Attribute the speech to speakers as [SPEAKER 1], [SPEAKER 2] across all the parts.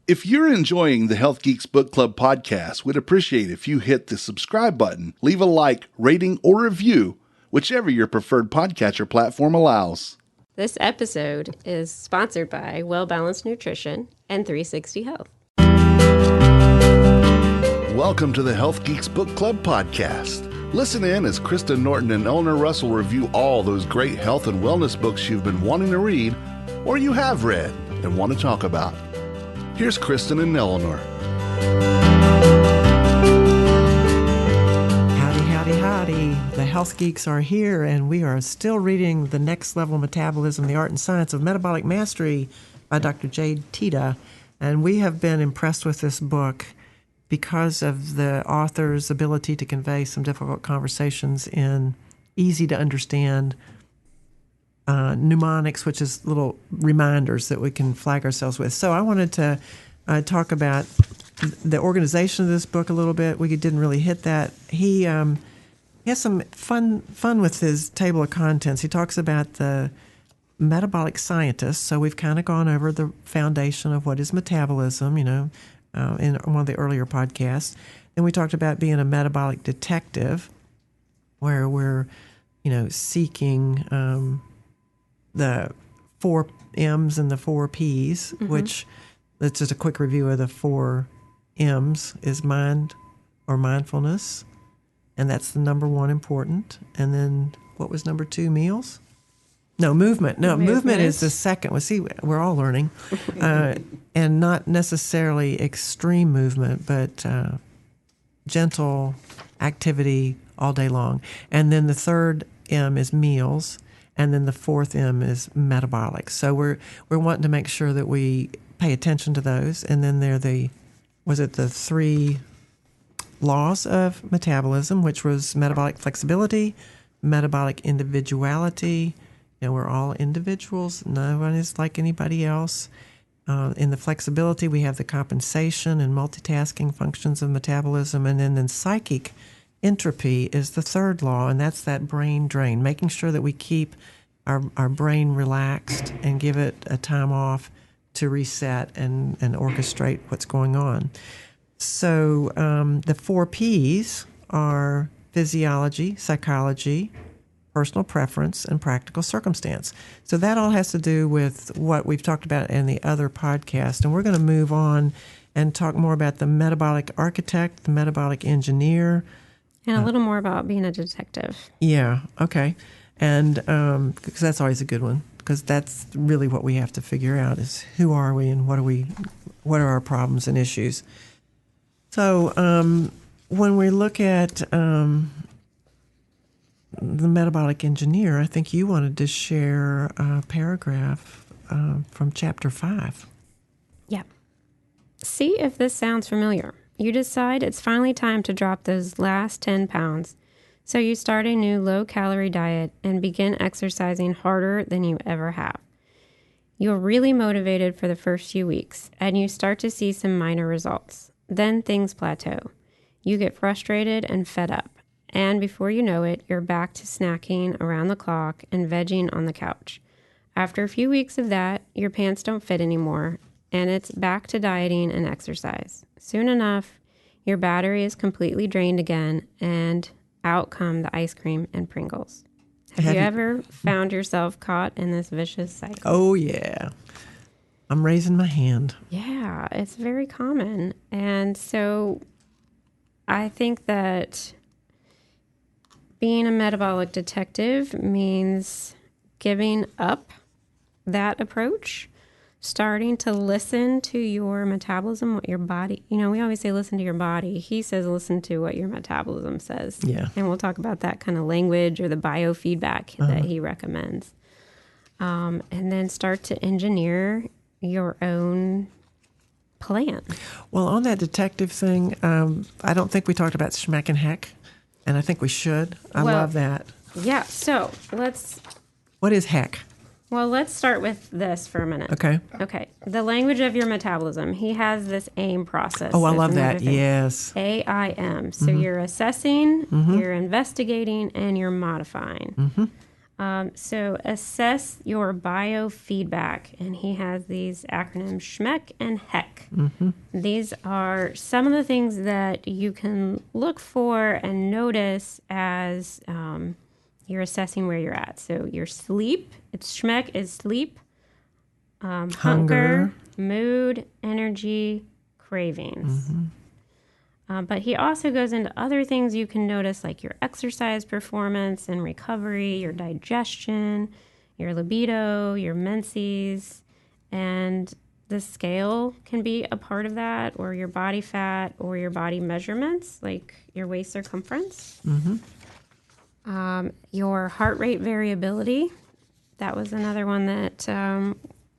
[SPEAKER 1] If you're enjoying the Health Geeks Book Club podcast, we'd appreciate if you hit the subscribe button, leave a like, rating, or review, whichever your preferred podcatcher platform allows.
[SPEAKER 2] This episode is sponsored by Well Balanced Nutrition and 360 Health.
[SPEAKER 1] Welcome to the Health Geeks Book Club podcast. Listen in as Kristen Norton and Eleanor Russell review all those great health and wellness books you've been wanting to read or you have read and want to talk about. Here's Kristen and Eleanor.
[SPEAKER 3] Howdy. The Health Geeks are here, and we are still reading The Next Level Metabolism, the Art and Science of Metabolic Mastery by Dr. Jade Teta. And we have been impressed with this book because of the author's ability to convey some difficult conversations in easy-to-understand mnemonics, which is little reminders that we can flag ourselves with. So I wanted to talk about the organization of this book a little bit. We didn't really hit that. He has some fun with his table of contents. He talks about the metabolic scientist. So we've kind of gone over the foundation of what is metabolism, in one of the earlier podcasts. Then we talked about being a metabolic detective, where we're, seeking the 4 M's and the 4 P's, which, that's just a quick review of the 4 M's, is mind or mindfulness, and that's the number 1 important. And then what was number 2, meals? No, movement. No, movement is the second. Well, see, we're all learning. And not necessarily extreme movement, but gentle activity all day long. And then the 3rd M is meals. And then the 4th M is metabolic. So we're wanting to make sure that we pay attention to those. And then there are the 3 laws of metabolism, which was metabolic flexibility, metabolic individuality. We're all individuals. No one is like anybody else. In the flexibility, we have the compensation and multitasking functions of metabolism. And then psychic entropy is the 3rd law, and that's that brain drain, making sure that we keep our brain relaxed and give it a time off to reset and orchestrate what's going on. So the 4 P's are physiology, psychology, personal preference, and practical circumstance. So that all has to do with what we've talked about in the other podcast, and we're going to move on and talk more about the metabolic architect, the metabolic engineer,
[SPEAKER 2] and a little more about being a detective.
[SPEAKER 3] Yeah, okay. And because that's always a good one, because that's really what we have to figure out is who are we and what are our problems and issues. So when we look at the metabolic engineer, I think you wanted to share a paragraph from chapter 5.
[SPEAKER 2] Yeah. See if this sounds familiar. You decide it's finally time to drop those last 10 pounds. So you start a new low-calorie diet and begin exercising harder than you ever have. You're really motivated for the first few weeks, and you start to see some minor results. Then things plateau. You get frustrated and fed up. And before you know it, you're back to snacking around the clock and vegging on the couch. After a few weeks of that, your pants don't fit anymore, and it's back to dieting and exercise. Soon enough, your battery is completely drained again, and out come the ice cream and Pringles. Have you ever found yourself caught in this vicious cycle?
[SPEAKER 3] Oh, yeah. I'm raising my hand.
[SPEAKER 2] Yeah, it's very common. And so I think that being a metabolic detective means giving up that approach, starting to listen to your metabolism, what your body, we always say listen to your body. He says listen to what your metabolism says.
[SPEAKER 3] Yeah.
[SPEAKER 2] And we'll talk about that kind of language or the biofeedback that he recommends. And then start to engineer your own plan.
[SPEAKER 3] Well, on that detective thing, I don't think we talked about SMHEC, and I think we should. I love that.
[SPEAKER 2] Yeah, so let's...
[SPEAKER 3] What is HEC?
[SPEAKER 2] Well, let's start with this for a minute.
[SPEAKER 3] Okay.
[SPEAKER 2] The language of your metabolism. He has this AIM process.
[SPEAKER 3] Oh, I love that. Yes.
[SPEAKER 2] AIM. So you're assessing, you're investigating, and you're modifying. So assess your biofeedback, and he has these acronyms SMHEC and HEC. These are some of the things that you can look for and notice as you're assessing where you're at. So your sleep, it's SMHEC is sleep, hunger, mood, energy, cravings. But he also goes into other things you can notice, like your exercise performance and recovery, your digestion, your libido, your menses, and the scale can be a part of that, or your body fat, or your body measurements, like your waist circumference. Your heart rate variability. That was another one that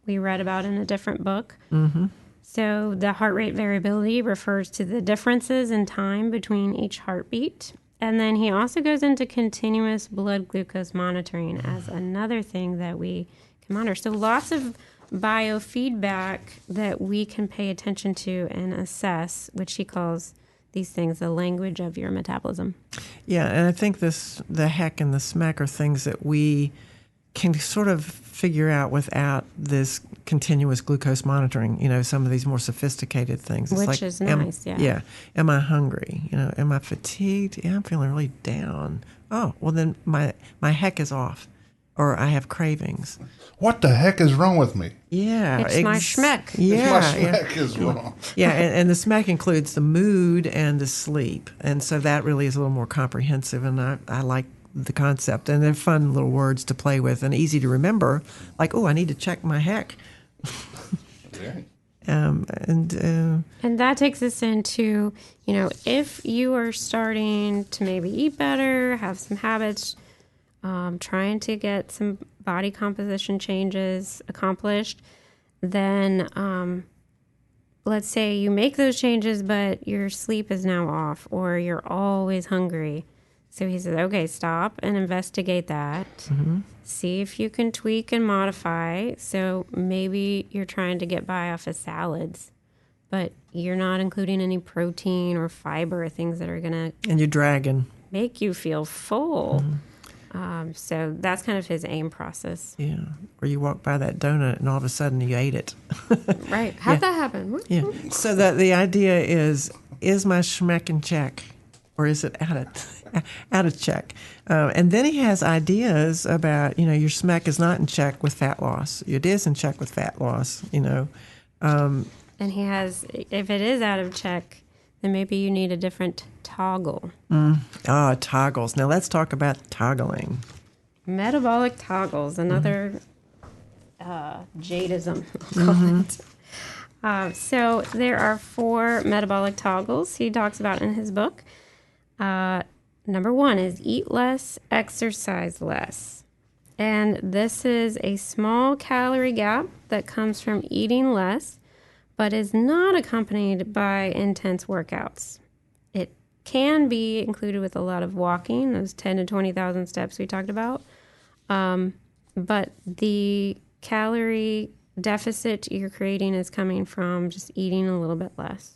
[SPEAKER 2] we read about in a different book. So the heart rate variability refers to the differences in time between each heartbeat. And then he also goes into continuous blood glucose monitoring as another thing that we can monitor. So lots of biofeedback that we can pay attention to and assess, which he calls these things the language of your metabolism.
[SPEAKER 3] Yeah, and I think the HEC and the SMHEC are things that we can sort of figure out without this continuous glucose monitoring, some of these more sophisticated things. It's
[SPEAKER 2] Which is nice, yeah.
[SPEAKER 3] Yeah. Am I hungry? Am I fatigued? Yeah, I'm feeling really down. Oh, well then my HEC is off, or I have cravings.
[SPEAKER 1] What the heck is wrong with me?
[SPEAKER 3] Yeah.
[SPEAKER 2] It's my SMHEC.
[SPEAKER 3] Yeah.
[SPEAKER 1] My SMHEC is wrong.
[SPEAKER 3] Yeah, and the SMHEC includes the mood and the sleep. And so that really is a little more comprehensive, and I like the concept. And they're fun little words to play with and easy to remember, like, oh, I need to check my HEC.
[SPEAKER 1] Okay.
[SPEAKER 3] And
[SPEAKER 2] that takes us into, if you are starting to maybe eat better, have some habits, trying to get some body composition changes accomplished, then let's say you make those changes, but your sleep is now off, or you're always hungry. So he says, okay, stop and investigate that. See if you can tweak and modify. So maybe you're trying to get by off of salads, but you're not including any protein or fiber, things that are going to...
[SPEAKER 3] And you're dragging.
[SPEAKER 2] ...make you feel full. So that's kind of his aim process.
[SPEAKER 3] Yeah. Or you walk by that donut and all of a sudden you ate it.
[SPEAKER 2] Right. How'd that happen?
[SPEAKER 3] Yeah. So that the idea is my SMHEC in check, or is it out of check? And then he has ideas about, your SMHEC is not in check with fat loss. It is in check with fat loss,
[SPEAKER 2] And he has, if it is out of check, then maybe you need a different toggle.
[SPEAKER 3] Toggles. Now let's talk about toggling.
[SPEAKER 2] Metabolic toggles, another Jadeism, I'll call it. So there are 4 metabolic toggles he talks about in his book. Number 1 is eat less, exercise less. And this is a small calorie gap that comes from eating less, but is not accompanied by intense workouts. It can be included with a lot of walking, those 10 to 20,000 steps we talked about. But the calorie deficit you're creating is coming from just eating a little bit less,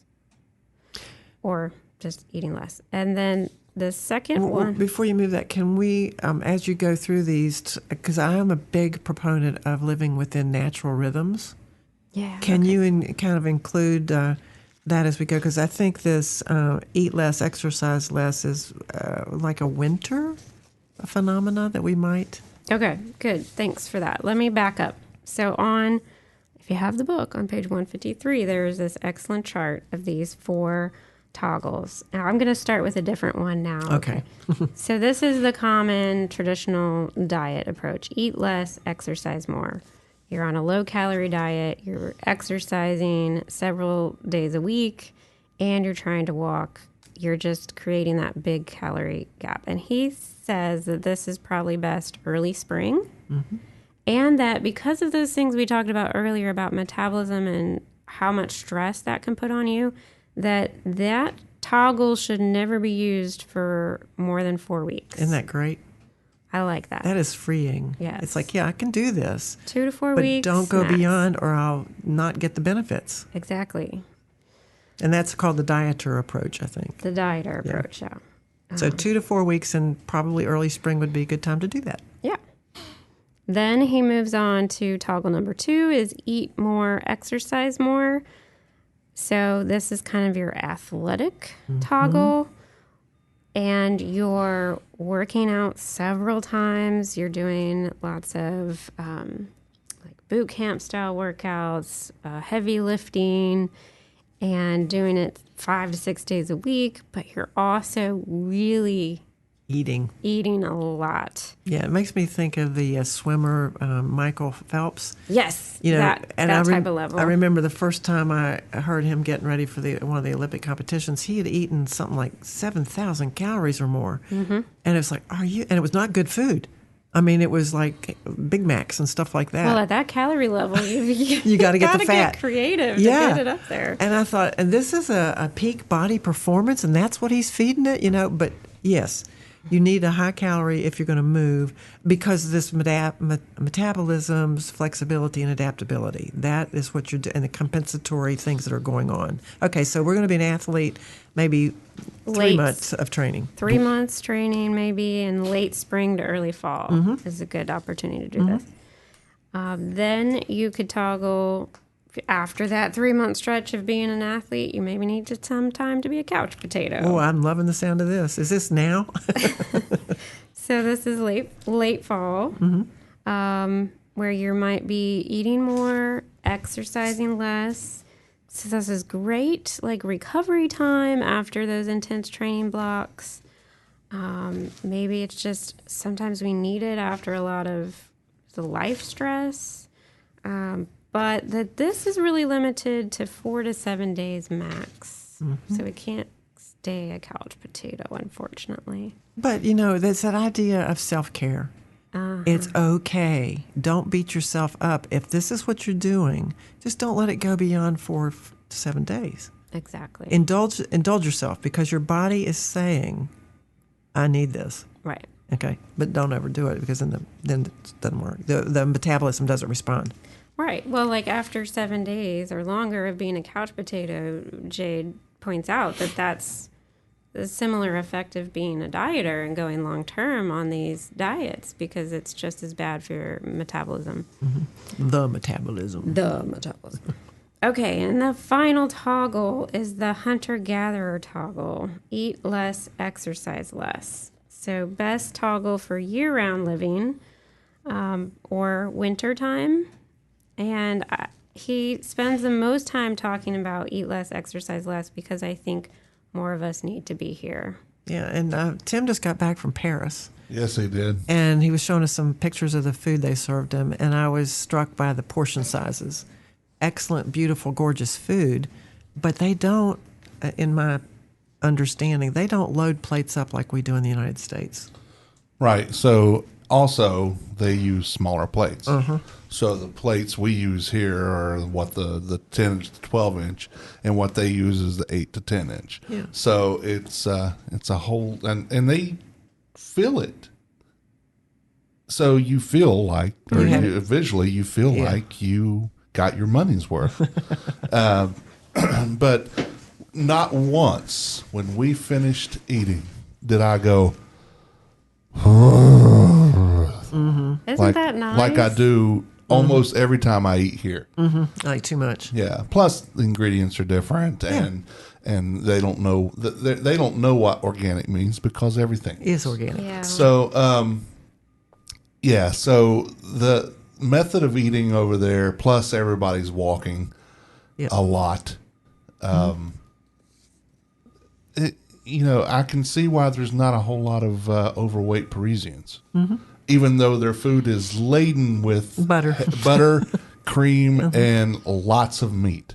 [SPEAKER 2] or just eating less. And then the second one...
[SPEAKER 3] Before you move that, can we, as you go through these, because I am a big proponent of living within natural rhythms.
[SPEAKER 2] Yeah.
[SPEAKER 3] Can you kind of include that as we go? Because I think this eat less, exercise less is like a winter phenomena that we might...
[SPEAKER 2] Okay, good. Thanks for that. Let me back up. So if you have the book, on page 153, there is this excellent chart of these 4 toggles. Now, I'm going to start with a different one now.
[SPEAKER 3] Okay.
[SPEAKER 2] So this is the common traditional diet approach. Eat less, exercise more. You're on a low-calorie diet, you're exercising several days a week, and you're trying to walk. You're just creating that big calorie gap. And he says that this is probably best early spring, and that because of those things we talked about earlier about metabolism and how much stress that can put on you, that toggle should never be used for more than 4 weeks.
[SPEAKER 3] Isn't that great?
[SPEAKER 2] I like that.
[SPEAKER 3] That is freeing.
[SPEAKER 2] Yes.
[SPEAKER 3] It's like, I can do this.
[SPEAKER 2] 2 to 4
[SPEAKER 3] but
[SPEAKER 2] weeks.
[SPEAKER 3] But don't go
[SPEAKER 2] max.
[SPEAKER 3] beyond or I'll not get the benefits.
[SPEAKER 2] Exactly.
[SPEAKER 3] And that's called the dieter approach, I think.
[SPEAKER 2] The dieter approach, yeah.
[SPEAKER 3] So 2 to 4 weeks, and probably early spring would be a good time to do that.
[SPEAKER 2] Yeah. Then he moves on to toggle number 2 is eat more, exercise more. So this is kind of your athletic toggle. And you're working out several times. You're doing lots of like boot camp style workouts, heavy lifting, and doing it 5 to 6 days a week. But you're also really
[SPEAKER 3] Eating
[SPEAKER 2] a lot.
[SPEAKER 3] Yeah, it makes me think of the swimmer Michael Phelps.
[SPEAKER 2] Yes, that type of level.
[SPEAKER 3] I remember the first time I heard him getting ready for one of the Olympic competitions, he had eaten something like 7,000 calories or more. And it was like, are you? And it was not good food. I mean, it was like Big Macs and stuff like that.
[SPEAKER 2] Well, at that calorie level,
[SPEAKER 3] you got to get the fat.
[SPEAKER 2] Get creative to get it up there.
[SPEAKER 3] And I thought, and this is a peak body performance, and that's what he's feeding it, But yes. You need a high calorie if you're going to move because of this metabolism's flexibility and adaptability. That is what you're doing, and the compensatory things that are going on. Okay, so we're going to be an athlete maybe 3 months of training.
[SPEAKER 2] 3 months training maybe in late spring to early fall is a good opportunity to do this. Then you could toggle. After that 3-month stretch of being an athlete, you maybe need some time to be a couch potato.
[SPEAKER 3] Oh, I'm loving the sound of this. Is this now?
[SPEAKER 2] So this is late fall, where you might be eating more, exercising less. So this is great, like recovery time after those intense training blocks. Maybe it's just sometimes we need it after a lot of the life stress. But this is really limited to 4 to 7 days max. So it can't stay a couch potato, unfortunately.
[SPEAKER 3] But, there's that idea of self-care. It's okay. Don't beat yourself up. If this is what you're doing, just don't let it go beyond 4 to 7 days.
[SPEAKER 2] Exactly.
[SPEAKER 3] Indulge yourself because your body is saying, I need this.
[SPEAKER 2] Right.
[SPEAKER 3] Okay. But don't overdo it because then it doesn't work. The metabolism doesn't respond.
[SPEAKER 2] Right. Well, like after 7 days or longer of being a couch potato, Jade points out that's a similar effect of being a dieter and going long term on these diets because it's just as bad for your metabolism.
[SPEAKER 3] The metabolism.
[SPEAKER 2] Okay, and the final toggle is the hunter-gatherer toggle. Eat less, exercise less. So best toggle for year-round living or winter time. And he spends the most time talking about eat less, exercise less, because I think more of us need to be here.
[SPEAKER 3] Yeah, and Tim just got back from Paris.
[SPEAKER 1] Yes, he did.
[SPEAKER 3] And he was showing us some pictures of the food they served him, and I was struck by the portion sizes. Excellent, beautiful, gorgeous food, but they don't, in my understanding, they don't load plates up like we do in the United States.
[SPEAKER 1] Right, so also they use smaller plates. So the plates we use here are what the 10 to 12 inch, and what they use is the 8 to 10 inch.
[SPEAKER 3] Yeah.
[SPEAKER 1] So it's a whole, and they fill it. So you feel like, or visually you feel like you got your money's worth. But not once when we finished eating did I go,
[SPEAKER 2] Isn't that nice?
[SPEAKER 1] like I do almost every time I eat here.
[SPEAKER 3] Like too much.
[SPEAKER 1] Yeah. Plus, the ingredients are different, and they don't know they don't know what organic means because everything
[SPEAKER 3] is organic.
[SPEAKER 2] Yeah.
[SPEAKER 1] So, So the method of eating over there, plus everybody's walking a lot. I can see why there's not a whole lot of overweight Parisians. Even though their food is laden with butter, cream, and lots of meat.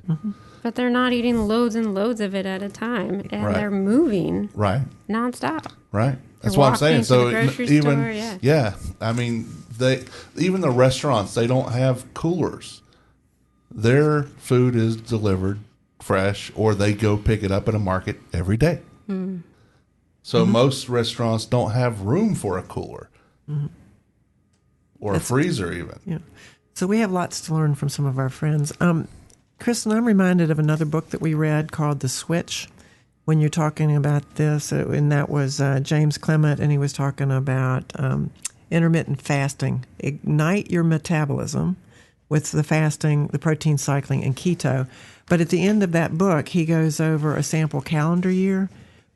[SPEAKER 2] But they're not eating loads and loads of it at a time, and they're moving nonstop.
[SPEAKER 1] Right. That's what I'm saying. So even
[SPEAKER 2] store,
[SPEAKER 1] I mean, even the restaurants, they don't have coolers. Their food is delivered fresh, or they go pick it up at a market every day. So most restaurants don't have room for a cooler. Or a freezer even.
[SPEAKER 3] Yeah. So we have lots to learn from some of our friends. Kristen, I'm reminded of another book that we read called The Switch when you're talking about this. And that was James Clement, and he was talking about intermittent fasting. Ignite your metabolism with the fasting, the protein cycling, and keto. But at the end of that book, he goes over a sample calendar year,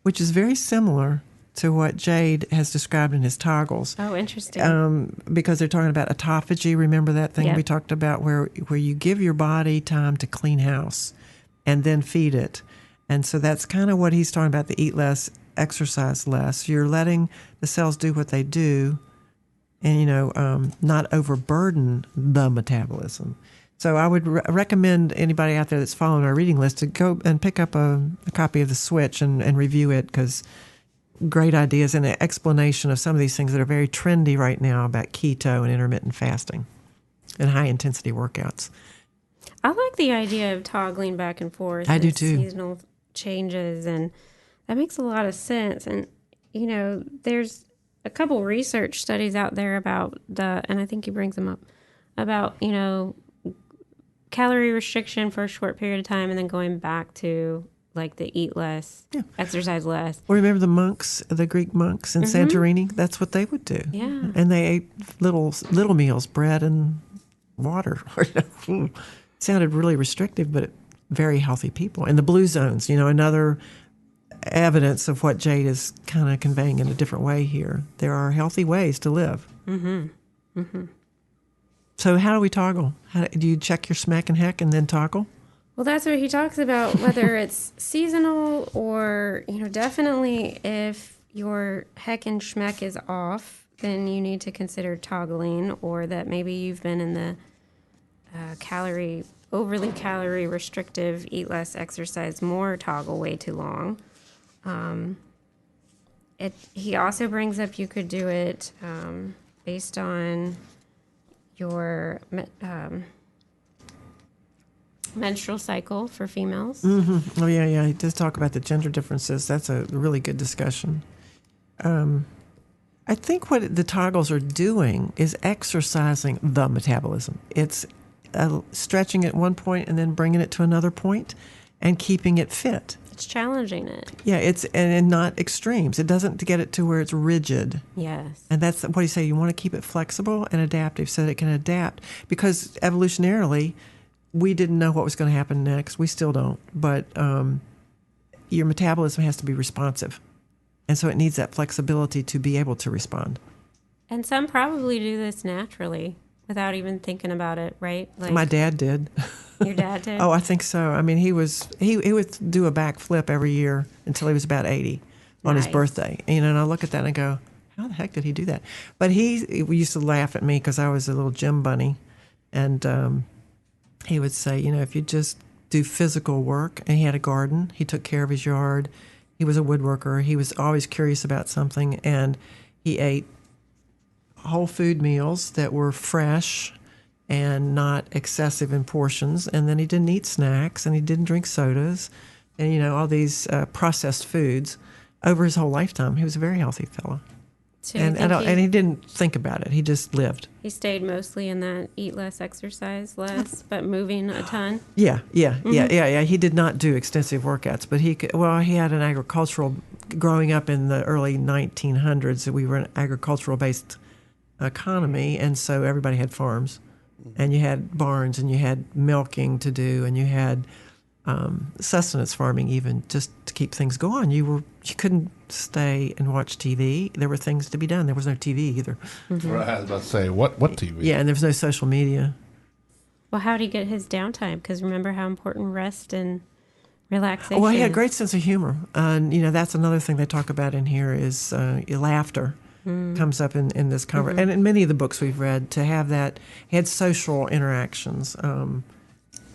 [SPEAKER 3] which is very similar to what Jade has described in his toggles.
[SPEAKER 2] Oh, interesting.
[SPEAKER 3] Because they're talking about autophagy. Remember that thing we talked about where you give your body time to clean house and then feed it. And so that's kind of what he's talking about, the eat less, exercise less. You're letting the cells do what they do and, not overburden the metabolism. So I would recommend anybody out there that's following our reading list to go and pick up a copy of The Switch and review it, because great ideas and an explanation of some of these things that are very trendy right now about keto and intermittent fasting and high-intensity workouts.
[SPEAKER 2] I like the idea of toggling back and forth.
[SPEAKER 3] I do too.
[SPEAKER 2] Seasonal changes, and that makes a lot of sense. And, there's a couple research studies out there about and I think he brings them up, about, calorie restriction for a short period of time and then going back to like the eat less, exercise less.
[SPEAKER 3] Well, remember the monks, the Greek monks in Santorini? That's what they would do.
[SPEAKER 2] Yeah.
[SPEAKER 3] And they ate little meals, bread and water. Sounded really restrictive, but very healthy people. And the blue zones, another evidence of what Jade is kind of conveying in a different way here. There are healthy ways to live. Mm-hmm. Mm-hmm. So how do we toggle? Do you check your SMHEC and HEC and then toggle?
[SPEAKER 2] Well, that's what he talks about, whether it's seasonal or, definitely if your HEC and SMHEC is off, then you need to consider toggling, or that maybe you've been in the overly calorie restrictive, eat less, exercise more toggle way too long. He also brings up you could do it based on your menstrual cycle for females.
[SPEAKER 3] Mm-hmm. Oh, yeah. He does talk about the gender differences. That's a really good discussion. I think what the toggles are doing is exercising the metabolism. It's stretching at one point and then bringing it to another point and keeping it fit.
[SPEAKER 2] It's challenging it.
[SPEAKER 3] Yeah, it's and not extremes. It doesn't get it to where it's rigid.
[SPEAKER 2] Yes. And
[SPEAKER 3] that's what you say. You want to keep it flexible and adaptive so that it can adapt. Because evolutionarily, we didn't know what was going to happen next. We still don't. But your metabolism has to be responsive. And so it needs that flexibility to be able to respond.
[SPEAKER 2] And some probably do this naturally without even thinking about it, right? Like,
[SPEAKER 3] my dad did.
[SPEAKER 2] Your dad did?
[SPEAKER 3] Oh, I think so. I mean, he would do a backflip every year until he was about 80 on his birthday. And I look at that and I go, how the heck did he do that? But we used to laugh at me because I was a little gym bunny. And he would say, if you just do physical work, and he had a garden, he took care of his yard, he was a woodworker, he was always curious about something, and he ate whole food meals that were fresh and not excessive in portions, and then he didn't eat snacks, and he didn't drink sodas, and all these processed foods over his whole lifetime. He was a very healthy fellow.
[SPEAKER 2] So
[SPEAKER 3] and he didn't think about it. He just lived.
[SPEAKER 2] He stayed mostly in that eat less, exercise less, but moving a ton.
[SPEAKER 3] Yeah. He did not do extensive workouts, but he had an agricultural. Growing up in the early 1900s, we were an agricultural-based economy, and so everybody had farms, and you had barns, and you had milking to do, and you had sustenance farming, even just to keep things going. You couldn't stay and watch TV. There were things to be done. There was no TV either.
[SPEAKER 1] Mm-hmm. Right, I was about to say, what TV?
[SPEAKER 3] Yeah, and there was no social media.
[SPEAKER 2] Well, how did he get his downtime? Because remember how important rest and relaxation.
[SPEAKER 3] Well, he had a great sense of humor, and that's another thing they talk about in here is laughter. Comes up in this conversation, and in many of the books we've read, to have that. He had social interactions,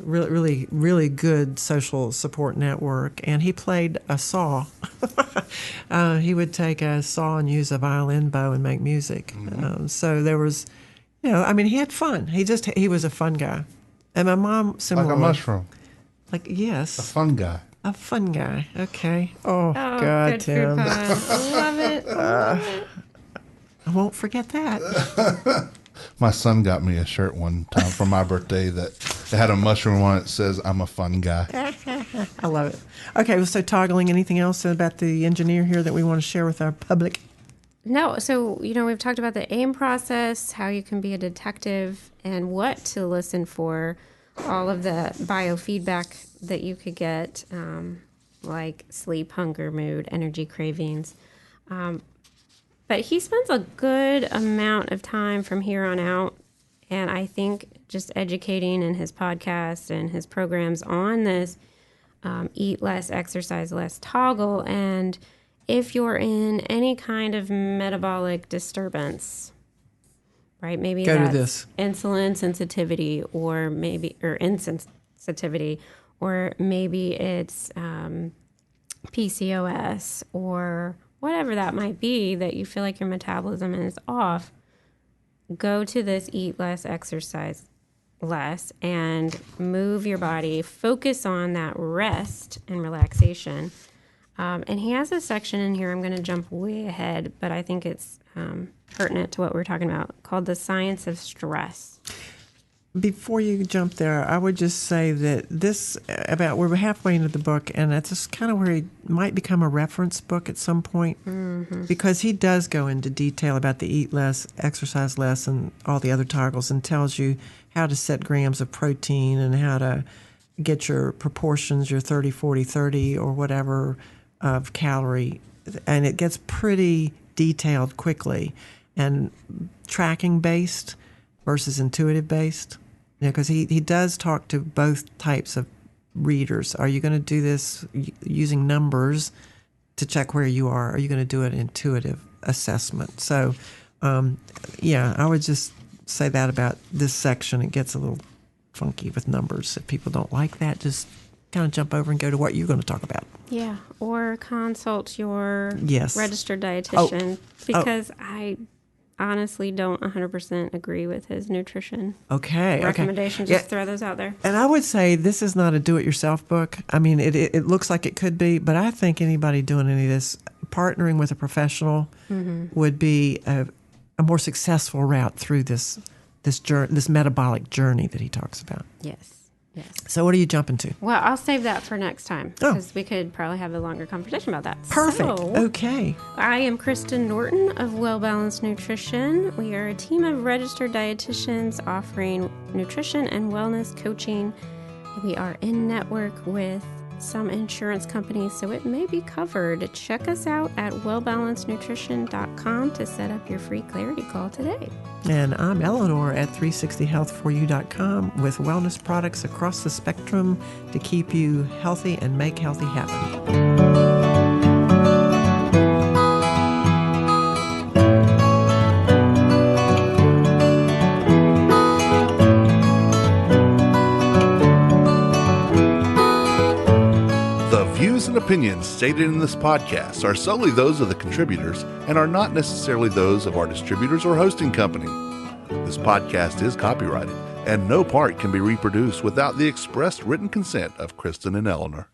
[SPEAKER 3] really, really, really good social support network, and he played a saw. He would take a saw and use a violin bow and make music. So there was, he had fun. He was a fun guy, and my mom similarly.
[SPEAKER 1] Like a mushroom.
[SPEAKER 3] Like yes,
[SPEAKER 1] a fun guy.
[SPEAKER 3] A fun guy. Okay. Oh God,
[SPEAKER 2] good
[SPEAKER 3] Tim.
[SPEAKER 2] I love it.
[SPEAKER 3] I won't forget that.
[SPEAKER 1] My son got me a shirt one time for my birthday that it had a mushroom on it that says, I'm a fun guy.
[SPEAKER 3] I love it. Okay, so toggling, anything else about the engineer here that we want to share with our public?
[SPEAKER 2] No, so, we've talked about the AIM process, how you can be a detective, and what to listen for, all of the biofeedback that you could get, like sleep, hunger, mood, energy cravings. But he spends a good amount of time from here on out, and I think just educating in his podcast and his programs on this eat less, exercise less toggle, and if you're in any kind of metabolic disturbance, right? Maybe
[SPEAKER 3] Go to
[SPEAKER 2] that's
[SPEAKER 3] this.
[SPEAKER 2] insulin sensitivity, or insensitivity, or maybe it's PCOS, or whatever that might be, that you feel like your metabolism is off. Go to this eat less, exercise less, and move your body. Focus on that rest and relaxation. And he has a section in here, I'm going to jump way ahead, but I think it's pertinent to what we're talking about, called The Science of Stress.
[SPEAKER 3] Before you jump there, I would just say that we're halfway into the book, and that's just kind of where he might become a reference book at some point, because he does go into detail about the eat less, exercise less, and all the other toggles, and tells you how to set grams of protein and how to get your proportions, your 30, 40, 30, or whatever of calorie, and it gets pretty detailed quickly, and tracking based versus intuitive based, because he does talk to both types of readers. Are you going to do this using numbers to check where you are? Are you going to do an intuitive assessment? So I would just say that about this section. It gets a little funky with numbers. If people don't like that, just kind of jump over and go to what you're going to talk about.
[SPEAKER 2] Yeah, or consult your registered dietitian, because I honestly don't 100% agree with his nutrition recommendations. Just throw those out there.
[SPEAKER 3] And I would say this is not a do-it-yourself book. I mean, it looks like it could be, but I think anybody doing any of this, partnering with a professional would be a more successful route through this metabolic journey that he talks about.
[SPEAKER 2] Yes.
[SPEAKER 3] So what are you jumping to?
[SPEAKER 2] Well, I'll save that for next time, because we could probably have a longer conversation about that.
[SPEAKER 3] Perfect.
[SPEAKER 2] So,
[SPEAKER 3] okay.
[SPEAKER 2] I am Kristen Norton of Well Balanced Nutrition. We are a team of registered dietitians offering nutrition and wellness coaching. We are in network with some insurance companies, so it may be covered. Check us out at wellbalancednutrition.com to set up your free clarity call today.
[SPEAKER 3] And I'm Eleanor at 360health4u.com with wellness products across the spectrum to keep you healthy and make healthy happen.
[SPEAKER 1] And opinions stated in this podcast are solely those of the contributors and are not necessarily those of our distributors or hosting company. This podcast is copyrighted, and no part can be reproduced without the expressed written consent of Kristen and Eleanor.